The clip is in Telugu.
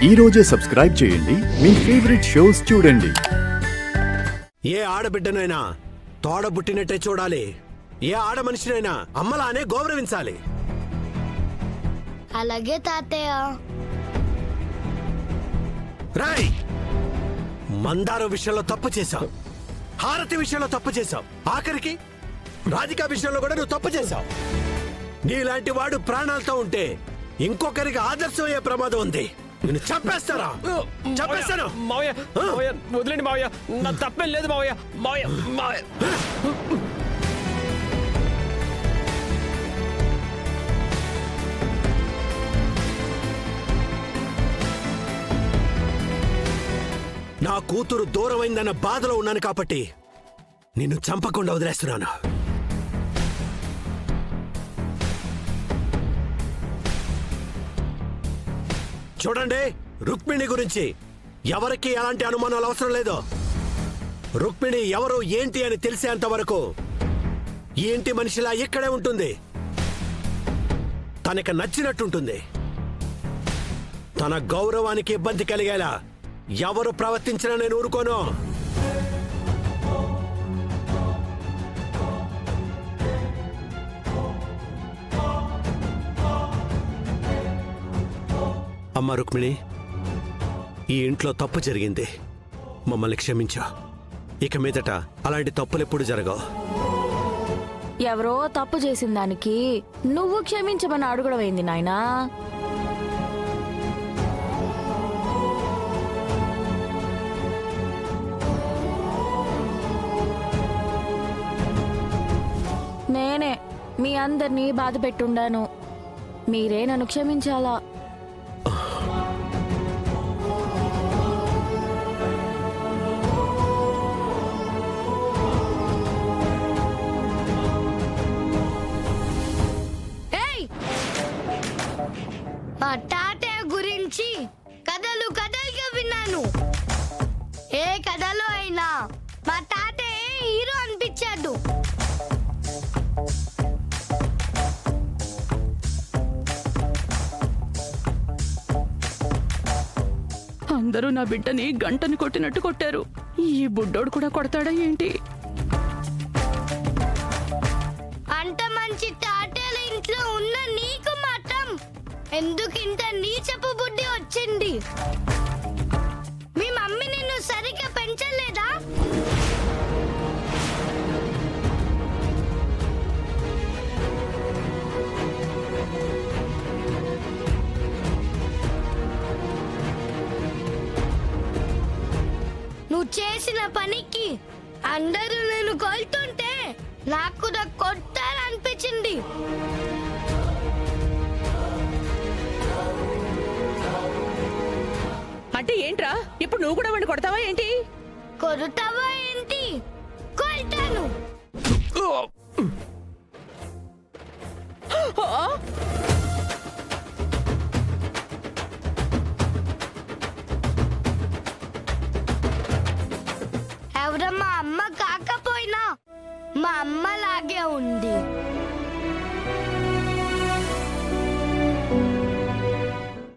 ఈ రోజే సబ్స్క్రైబ్ చేయండి మీ ఫేవరెట్ షోస్ చూడండి. ఏ ఆడబిడ్డనైనా తోడబుట్టినట్టే చూడాలి. ఏ ఆడ మనిషినైనా అమ్మలానే గౌరవించాలి. అలాగే తాతయ్య. రాయ్, మందారం విషయంలో తప్పు చేశావు, హారతి విషయంలో తప్పు చేశావు, ఆఖరికి రాధికా విషయంలో కూడా నువ్వు తప్పు చేశావు. నీలాంటి వాడు ప్రాణాలతో ఉంటే ఇంకొకరికి ఆదర్శమయ్యే ప్రమాదం ఉంది. నేను చంపేస్తారా? చంపేస్తాను. మావయ్య మావయ్య వదిలేండి మావయ్య, నా తప్పేం లేదు మావయ్య. మావయ్య మావయ్య నా కూతురు దూరమైందన్న బాధలో ఉన్నాను కాబట్టి నిన్ను చంపకుండా వదిలేస్తున్నాను. చూడండి, రుక్మిణి గురించి ఎవరికి ఎలాంటి అనుమానాలు అవసరం లేదు. రుక్మిణి ఎవరు ఏంటి అని తెలిసేంత వరకు ఈ ఇంటి మనిషిలా ఇక్కడే ఉంటుంది. తనకు నచ్చినట్టుంటుంది. తన గౌరవానికి ఇబ్బంది కలిగేలా ఎవరు ప్రవర్తించినా నేను ఊరుకోను. అమ్మా రుక్మిణి, ఈ ఇంట్లో తప్పు జరిగింది, మమ్మల్ని క్షమించు. ఇక మీదట అలాంటి తప్పులు ఎప్పుడు జరగవు. ఎవరో తప్పు చేసిన దానికి నువ్వు క్షమించమని అడగడం ఏంది నాయనా? నేనే మీ అందరినీ బాధ పెట్టుండాను. మీరే నన్ను క్షమించాలా. మా తాతయ్య గురించి కథలు కథలుగా విన్నాను. ఏ కథలో అయినా మా తాతయ్య హీరో అనిపించాడు. అందరూ నా బిడ్డని గంటని కొట్టినట్టు కొట్టారు. ఈ బుడ్డోడు కూడా కొడతాడా ఏంటి? అంత మంచి తాతయ్యల ఇంట్లో ఉన్న నీకు మాత్రం ఎందుకు ఇంత నీచపు బుద్ధి వచ్చింది? మీ మమ్మీ నిన్ను సరిగ్గా పెంచలేదా? నువ్వు చేసిన పనికి అందరూ నేను కొలుతుంటే నాకు కూడా కొట్టాలనిపించింది. అంటే ఏంట్రా, ఇప్పుడు నువ్వు కూడా వాడిని కొడతావా ఏంటి? కొడతావా ఏంటి? కొడతాను. ఎవరమ్మా అమ్మ